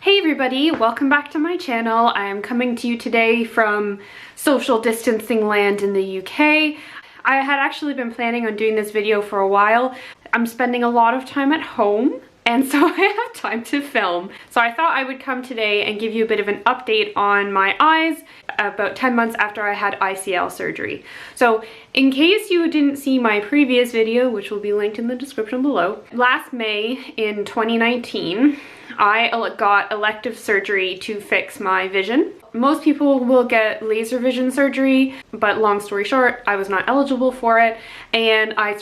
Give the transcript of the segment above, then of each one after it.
Hey everybody, welcome back to my channel. I am coming to you today from social distancing land in the UK. I had actually been planning on doing this video for a while. I'm spending a lot of time at home, and so I have time to film. So I thought I would come today and give you a bit of an update on my eyes about 10 months after I had ICL surgery. So in case you didn't see my previous video, which will be linked in the description below, last May in 2019, I got elective surgery to fix my vision. Most people will get laser vision surgery, but long story short, I was not eligible for it, and I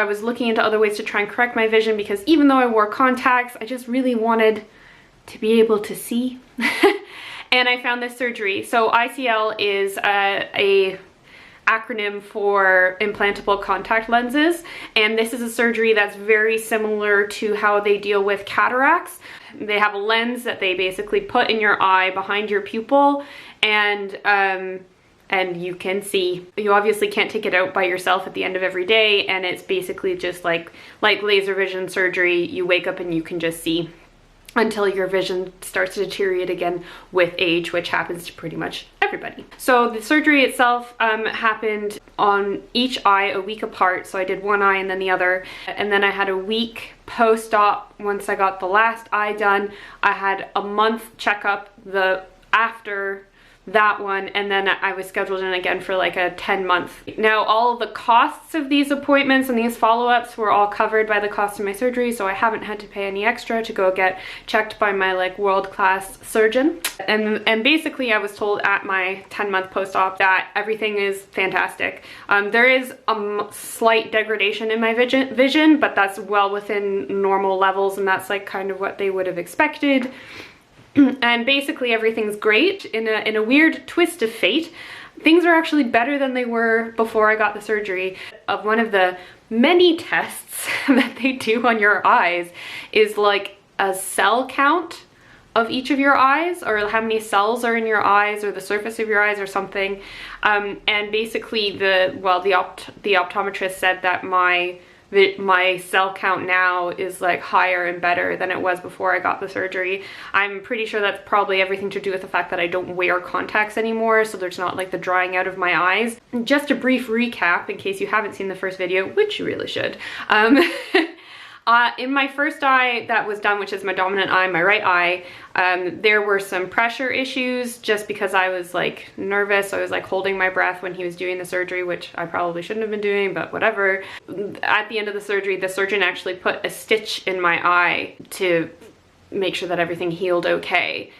was looking into other ways to try and correct my vision because even though I wore contacts, I just really wanted to be able to see. And I found this surgery. So ICL is a acronym for implantable contact lenses, and this is a surgery that's very similar to how they deal with cataracts. They have a lens that they basically put in your eye behind your pupil, and you can see. You obviously can't take it out by yourself at the end of every day, and it's basically just like laser vision surgery. You wake up and you can just see until your vision starts to deteriorate again with age, which happens to pretty much everybody. So the surgery itself happened on each eye a week apart. So I did one eye and then the other, and then I had a week post-op. Once I got the last eye done, I had a month checkup after that one, and then I was scheduled in again for like a 10-month. Now all of the costs of these appointments and these follow-ups were all covered by the cost of my surgery, so I haven't had to pay any extra to go get checked by my like world-class surgeon. And basically I was told at my 10-month post-op that everything is fantastic. There is a slight degradation in my vision, but that's well within normal levels, and that's like kind of what they would have expected. And basically everything's great. In a weird twist of fate, things are actually better than they were before I got the surgery. One of the many tests that they do on your eyes is like a cell count of each of your eyes, or how many cells are in your eyes, or the surface of your eyes or something. And basically the optometrist said that my cell count now is like higher and better than it was before I got the surgery. I'm pretty sure that's probably everything to do with the fact that I don't wear contacts anymore, so there's not like the drying out of my eyes. Just a brief recap in case you haven't seen the first video, which you really should. In my first eye that was done, which is my dominant eye, my right eye, there were some pressure issues just because I was like nervous. I was like holding my breath when he was doing the surgery, which I probably shouldn't have been doing, but whatever. At the end of the surgery, the surgeon actually put a stitch in my eye to make sure that everything healed okay.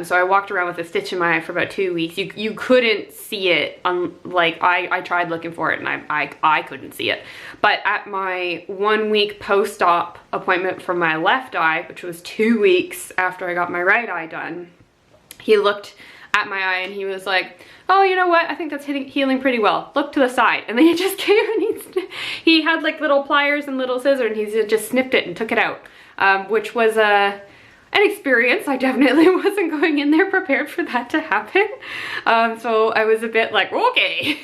So I walked around with a stitch in my eye for about 2 weeks. You couldn't see it, like I tried looking for it and I couldn't see it. But at my 1 week post-op appointment for my left eye, which was 2 weeks after I got my right eye done, he looked at my eye and he was like, oh, you know what, I think that's healing pretty well. Look to the side. And then he just came and he had like little pliers and little scissors, and he just snipped it and took it out, which was an experience. I definitely wasn't going in there prepared for that to happen. So I was a bit like, okay,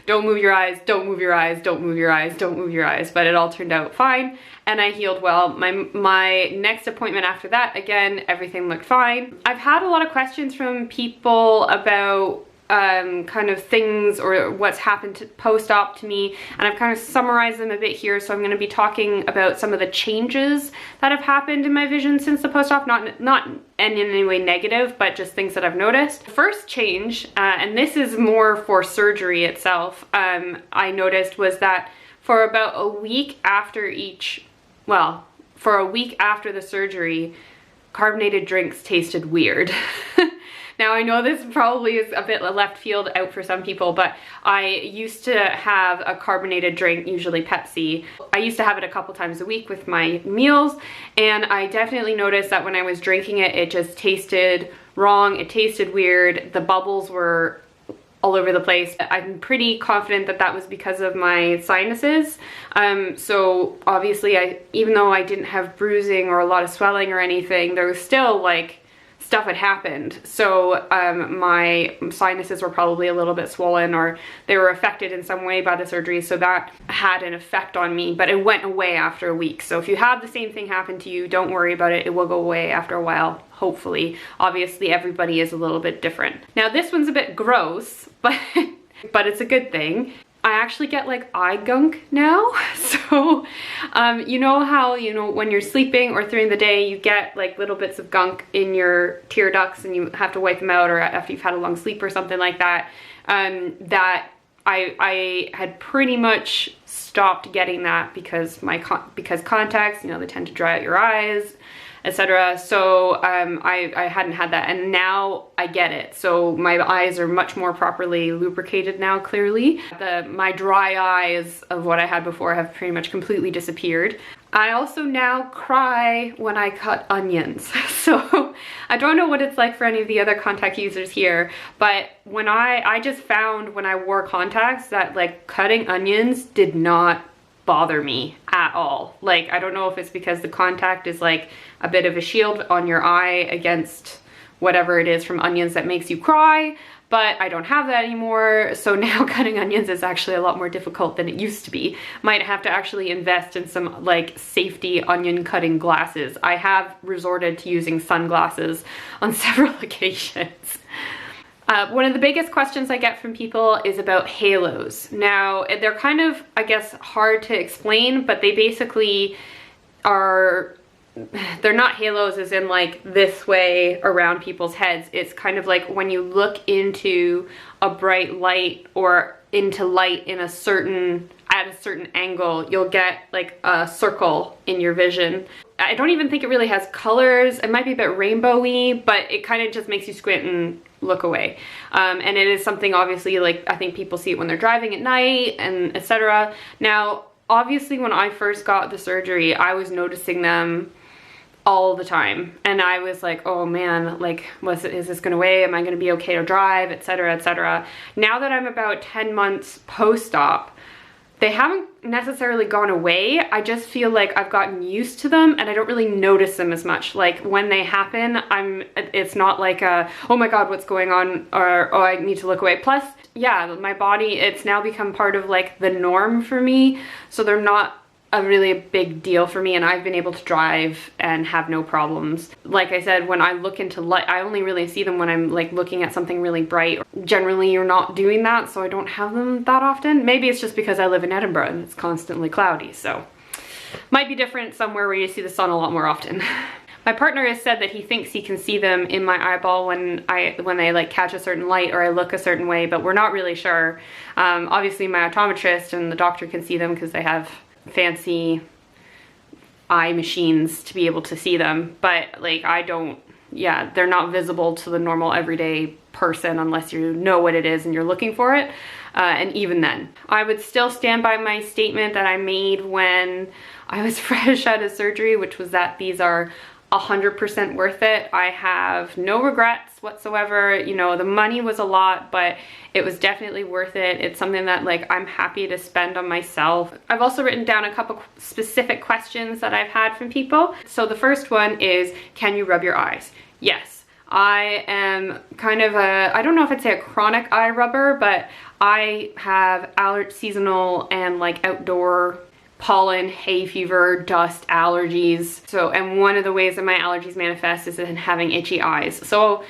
don't move your eyes, don't move your eyes, don't move your eyes, don't move your eyes. But it all turned out fine and I healed well. My next appointment after that, again, everything looked fine. I've had a lot of questions from people about kind of things or what's happened post-op to me, and I've kind of summarized them a bit here. So I'm going to be talking about some of the changes that have happened in my vision since the post-op, not in any way negative, but just things that I've noticed. The first change, and this is more for surgery itself, I noticed was that for about a week after for a week after the surgery, carbonated drinks tasted weird. Now I know this probably is a bit left field out for some people, but I used to have a carbonated drink, usually Pepsi. I used to have it a couple times a week with my meals, and I definitely noticed that when I was drinking it, it just tasted wrong. It tasted weird. The bubbles were all over the place. I'm pretty confident that that was because of my sinuses. So obviously even though I didn't have bruising or a lot of swelling or anything, there was still like stuff had happened. So my sinuses were probably a little bit swollen, or they were affected in some way by the surgery, so that had an effect on me, but it went away after a week. So if you have the same thing happen to you, don't worry about it. It will go away after a while, hopefully. Obviously, everybody is a little bit different. Now, this one's a bit gross, but it's a good thing. I actually get like eye gunk now. So, you know how, when you're sleeping or during the day, you get like little bits of gunk in your tear ducts and you have to wipe them out, or after you've had a long sleep or something like that, that I had pretty much stopped getting that because because contacts, they tend to dry out your eyes, etc. So I hadn't had that, and now I get it. So my eyes are much more properly lubricated now, clearly. My dry eyes of what I had before have pretty much completely disappeared. I also now cry when I cut onions. So I don't know what it's like for any of the other contact users here, but when I just found when I wore contacts that like cutting onions did not bother me at all. Like, I don't know if it's because the contact is like a bit of a shield on your eye against whatever it is from onions that makes you cry, but I don't have that anymore. So now cutting onions is actually a lot more difficult than it used to be. Might have to actually invest in some like safety onion cutting glasses. I have resorted to using sunglasses on several occasions. One of the biggest questions I get from people is about halos. Now, they're kind of, I guess, hard to explain, but they basically are, they're not halos as in like this way around people's heads. It's kind of like when you look into a bright light or into light in at a certain angle, you'll get like a circle in your vision. I don't even think it really has colors. It might be a bit rainbowy, but it kind of just makes you squint and look away. And it is something, obviously, like I think people see it when they're driving at night and etc. Now, obviously, when I first got the surgery, I was noticing them all the time, and I was like, oh man, like, is this going away? Am I going to be okay to drive, etc., etc. Now that I'm about 10 months post-op, they haven't necessarily gone away. I just feel like I've gotten used to them and I don't really notice them as much. Like when they happen, it's not like oh my God, what's going on? Or, oh, I need to look away. Plus, yeah, my body, it's now become part of like the norm for me. So they're not a big deal for me, and I've been able to drive and have no problems. Like I said, when I look into light, I only really see them when I'm like looking at something really bright. Generally, you're not doing that, so I don't have them that often. Maybe it's just because I live in Edinburgh and it's constantly cloudy, so might be different somewhere where you see the sun a lot more often. My partner has said that he thinks he can see them in my eyeball when they like catch a certain light or I look a certain way, but we're not really sure. Obviously, my optometrist and the doctor can see them because they have fancy eye machines to be able to see them, but like I don't, yeah, they're not visible to the normal everyday person unless you know what it is and you're looking for it. And even then, I would still stand by my statement that I made when I was fresh out of surgery, which was that these are 100% worth it. I have no regrets whatsoever. The money was a lot, but it was definitely worth it. It's something that like I'm happy to spend on myself. I've also written down a couple specific questions that I've had from people. So the first one is, can you rub your eyes? Yes. I am kind of I don't know if I'd say a chronic eye rubber, but I have seasonal and like outdoor pollen, hay fever, dust, allergies. So, and one of the ways that my allergies manifest is in having itchy eyes. So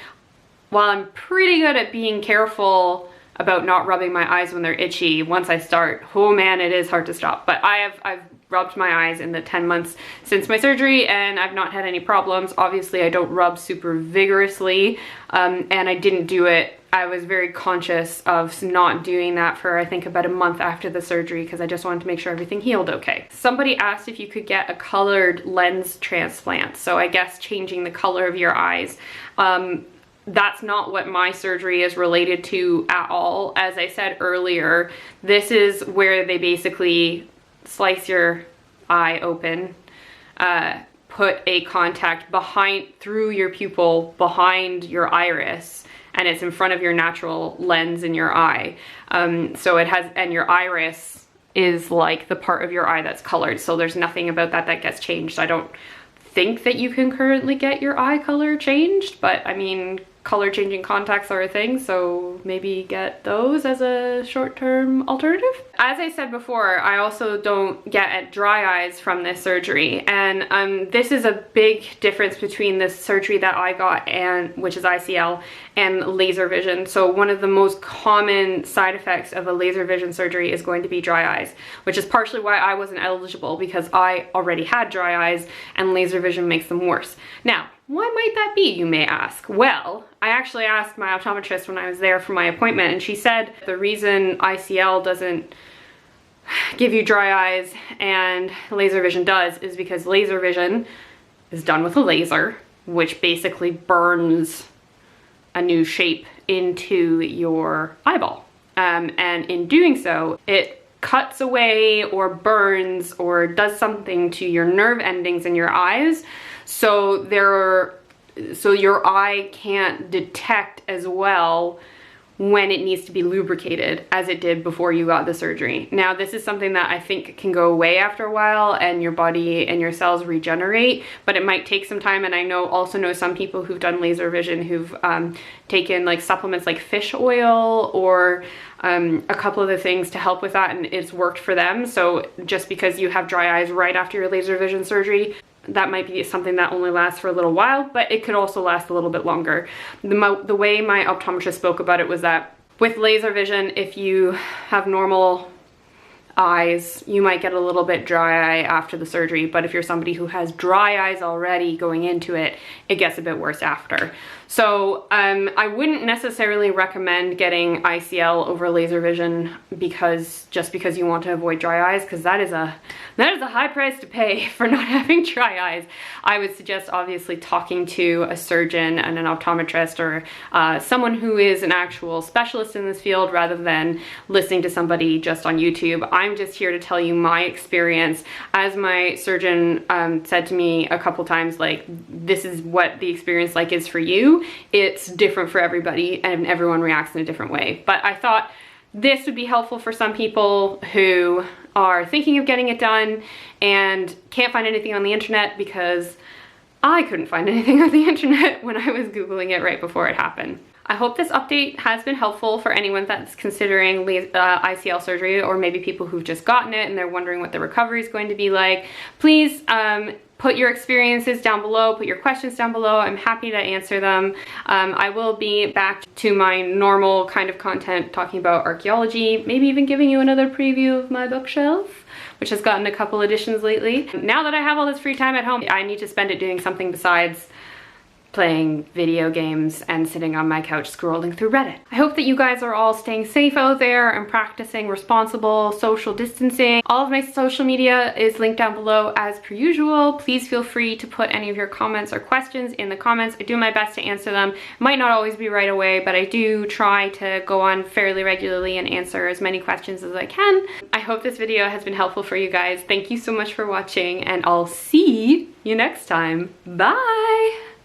while I'm pretty good at being careful about not rubbing my eyes when they're itchy, once I start, oh man, it is hard to stop. But I've rubbed my eyes in the 10 months since my surgery and I've not had any problems. Obviously, I don't rub super vigorously, and I didn't do it. I was very conscious of not doing that for I think about a month after the surgery because I just wanted to make sure everything healed okay. Somebody asked if you could get a colored lens transplant. So I guess changing the color of your eyes. That's not what my surgery is related to at all. As I said earlier, this is where they basically slice your eye open, put a contact through your pupil behind your iris, and it's in front of your natural lens in your eye. So it has, and your iris is like the part of your eye that's colored. So there's nothing about that gets changed. I don't think that you can currently get your eye color changed, but I mean, color changing contacts are a thing, so maybe get those as a short-term alternative. As I said before, I also don't get dry eyes from this surgery, and this is a big difference between the surgery that I got, and which is ICL, and laser vision. So one of the most common side effects of a laser vision surgery is going to be dry eyes, which is partially why I wasn't eligible, because I already had dry eyes and laser vision makes them worse. Now, why might that be, you may ask? Well, I actually asked my optometrist when I was there for my appointment, and she said the reason ICL doesn't give you dry eyes and laser vision does is because laser vision is done with a laser, which basically burns a new shape into your eyeball. And in doing so, it cuts away or burns or does something to your nerve endings in your eyes, so your eye can't detect as well when it needs to be lubricated as it did before you got the surgery. Now, this is something that I think can go away after a while and your body and your cells regenerate, but it might take some time. And I also know some people who've done laser vision who've taken like supplements like fish oil or a couple other things to help with that, and it's worked for them. So just because you have dry eyes right after your laser vision surgery, that might be something that only lasts for a little while, but it could also last a little bit longer. The way my optometrist spoke about it was that with laser vision, if you have normal eyes, you might get a little bit dry eye after the surgery, but if you're somebody who has dry eyes already going into it, it gets a bit worse after. So I wouldn't necessarily recommend getting ICL over laser vision just because you want to avoid dry eyes, because that is a high price to pay for not having dry eyes. I would suggest obviously talking to a surgeon and an optometrist or someone who is an actual specialist in this field rather than listening to somebody just on YouTube. I'm just here to tell you my experience. As my surgeon said to me a couple times, like, this is what the experience like is for you. It's different for everybody and everyone reacts in a different way. But I thought this would be helpful for some people who are thinking of getting it done and can't find anything on the internet, because I couldn't find anything on the internet when I was Googling it right before it happened. I hope this update has been helpful for anyone that's considering ICL surgery, or maybe people who've just gotten it and they're wondering what the recovery is going to be like. Please put your experiences down below, put your questions down below. I'm happy to answer them. I will be back to my normal kind of content, talking about archaeology, maybe even giving you another preview of my bookshelf, which has gotten a couple editions lately. Now that I have all this free time at home, I need to spend it doing something besides playing video games and sitting on my couch scrolling through Reddit. I hope that you guys are all staying safe out there and practicing responsible social distancing. All of my social media is linked down below as per usual. Please feel free to put any of your comments or questions in the comments. I do my best to answer them. Might not always be right away, but I do try to go on fairly regularly and answer as many questions as I can. I hope this video has been helpful for you guys. Thank you so much for watching, and I'll see you next time. Bye!